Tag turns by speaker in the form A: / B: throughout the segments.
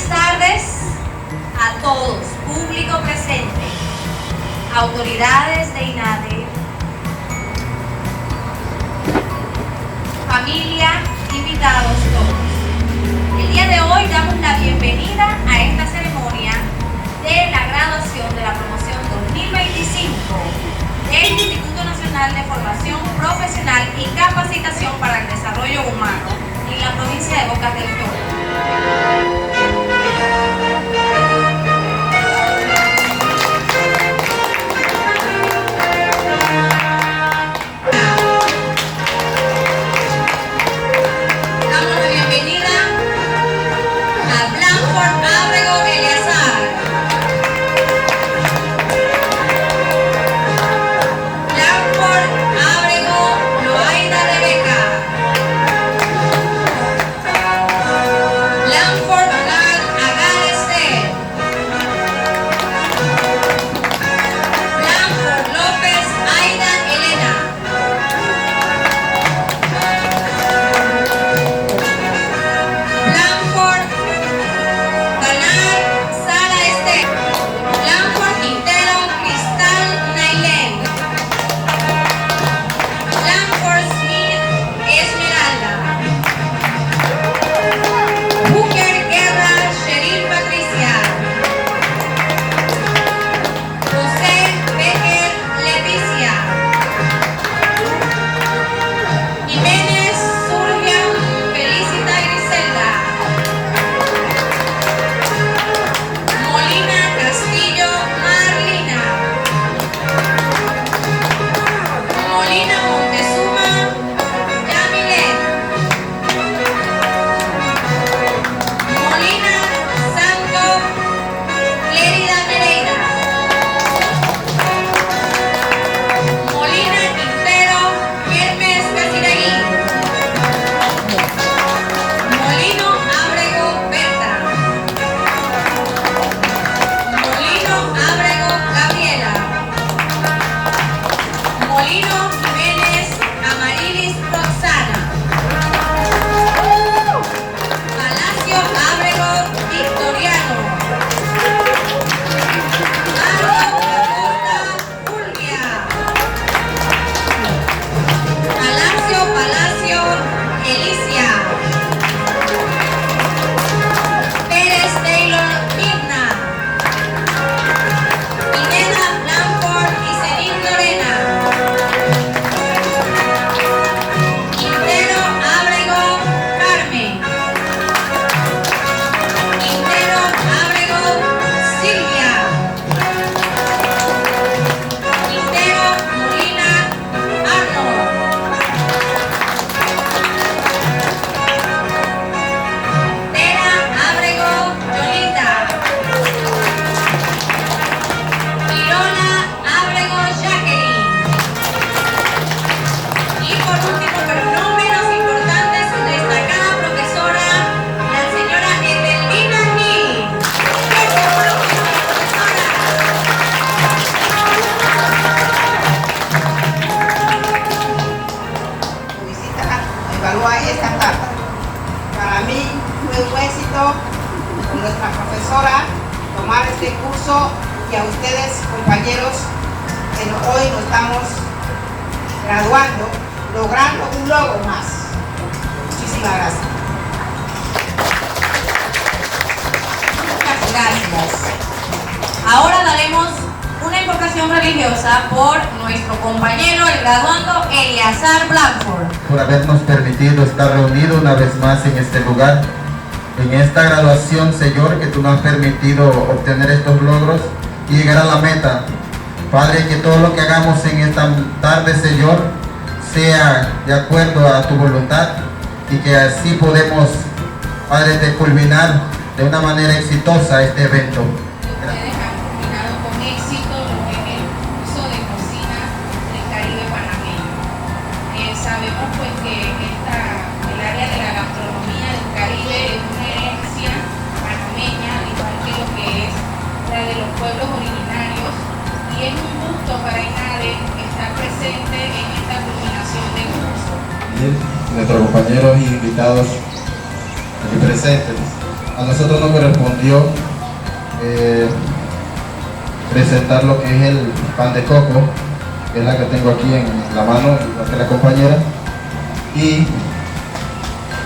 A: Buenas tardes a todos, público presente, autoridades de INADE, familia, invitados todos. El día de hoy damos la bienvenida a esta ceremonia de la graduación de la promoción 2025 del Instituto Nacional de Formación Profesional y Capacitación para el Desarrollo Humano en la provincia de Bocas del Toro.
B: Esta tarde. Para mí fue un éxito con nuestra profesora tomar este curso y a ustedes, compañeros, que hoy nos estamos graduando, logrando un logro más. Muchísimas gracias.
A: Muchas gracias. Ahora daremos una invocación religiosa por nuestro compañero, el graduando Eleazar Blanford.
C: Por habernos permitido estar reunidos una vez más en este lugar, en esta graduación, Señor, que tú nos has permitido obtener estos logros y llegar a la meta. Padre, que todo lo que hagamos en esta tarde, Señor, sea de acuerdo a tu voluntad y que así podemos, Padre, de culminar de una manera exitosa este evento.
D: Sabemos pues que el área de la gastronomía del Caribe es una herencia panameña, igual que lo que es la de los pueblos originarios, y es un gusto para INADE estar presente en esta culminación de curso.
C: Nuestros compañeros y invitados aquí presentes, a nosotros nos correspondió presentar lo que es el pan de coco, que es la que tengo aquí en la mano, igual que la compañera, y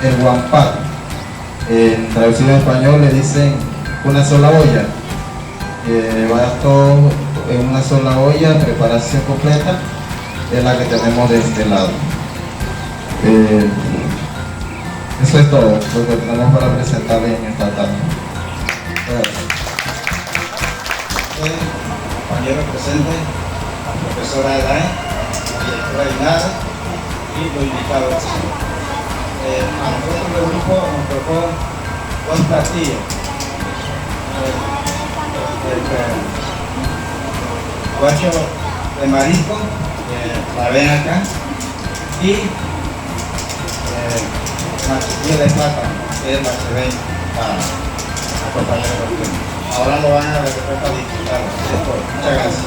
C: el guampal. En traducción en español le dicen una sola olla. Va todo en una sola olla, preparación completa, es la que tenemos de este lado. Eso es todo lo que tenemos para presentarles en esta tarde. Gracias.
E: Compañero presente, la profesora Elaine, la directora Inara y los invitados. A nosotros del grupo nos tocó dos platillos. El guacho de marisco, la ven acá, y mantequilla de plátano, que es la que ven para acompañar el hotel. Ahora lo van a recorrer para disfrutar. Muchas gracias.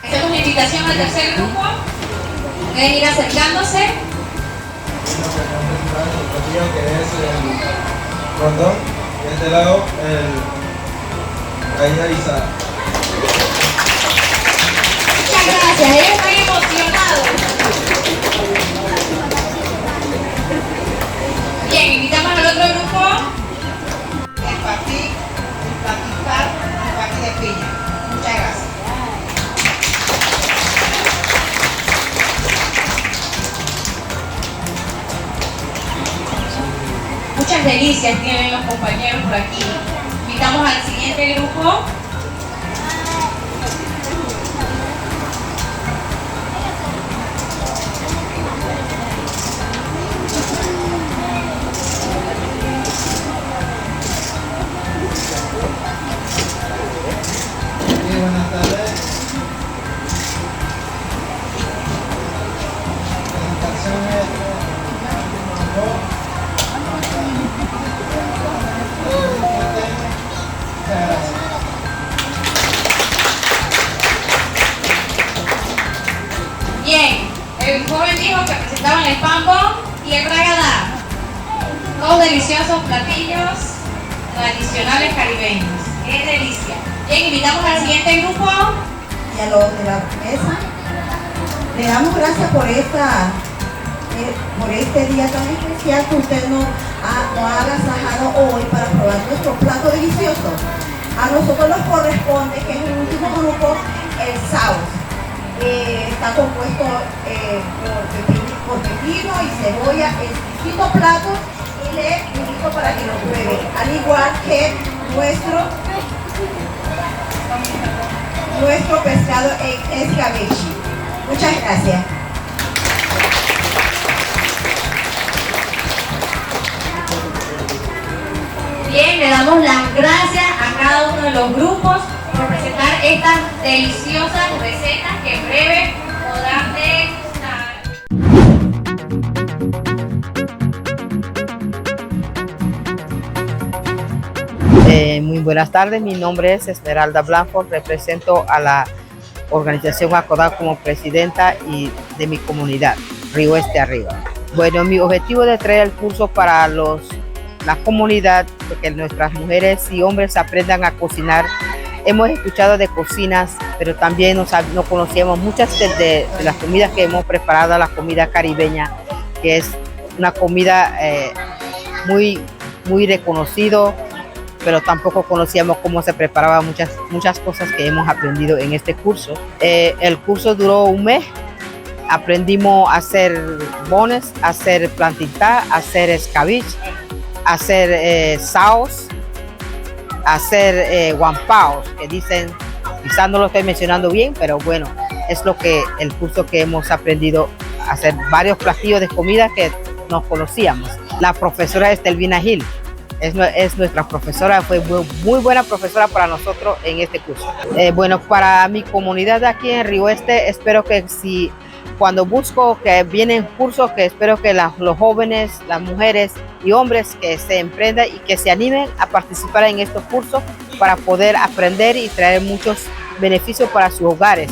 A: Hacemos la invitación al tercer grupo. Pueden ir acercándose.
E: El platillo que es el rondón, de este lado el raíz avisada.
A: Muchas gracias, ellos están emocionados. Bien, invitamos al otro grupo.
B: El patí, el paticar, el patí de piña. Muchas gracias.
A: Muchas delicias tienen los compañeros por aquí. Invitamos al siguiente grupo.
E: Buenas tardes.
A: Bien, el joven dijo que presentaban el pambón y el bragadá. Dos deliciosos platillos tradicionales caribeños. ¡Qué delicia! Bien, invitamos al siguiente grupo.
F: Y a los de la mesa, le damos gracias por este día tan especial que usted nos ha agasajado hoy para probar nuestro plato delicioso. A nosotros nos corresponde, que es el último grupo, el saus. Está compuesto por pepino y cebolla, exquisito plato, y le invito para que lo pruebe, al igual que nuestro pescado en escabeche. Muchas gracias.
A: Bien, le damos las gracias a cada uno de los grupos por presentar estas deliciosas recetas que en breve podrán degustar.
G: Muy buenas tardes, mi nombre es Esmeralda Blanco, represento a la organización ACODA como presidenta y de mi comunidad, Río Este Arriba. Bueno, mi objetivo de traer el curso para la comunidad, de que nuestras mujeres y hombres aprendan a cocinar. Hemos escuchado de cocinas, pero también no conocíamos muchas de las comidas que hemos preparado, la comida caribeña, que es una comida muy reconocido, pero tampoco conocíamos cómo se preparaba muchas cosas que hemos aprendido en este curso. El curso duró un mes. Aprendimos a hacer bones, a hacer plantita, a hacer escabeche, a hacer saus, a hacer guampaos, que dicen, quizás no lo estoy mencionando bien, pero bueno, es el curso que hemos aprendido a hacer varios platillos de comida que no conocíamos. La profesora Estelvina Gil es nuestra profesora, fue muy buena profesora para nosotros en este curso. Bueno, para mi comunidad aquí en Río Este, espero que cuando busco que vienen cursos, que espero que los jóvenes, las mujeres y hombres que se emprendan y que se animen a participar en estos cursos para poder aprender y traer muchos beneficios para sus hogares.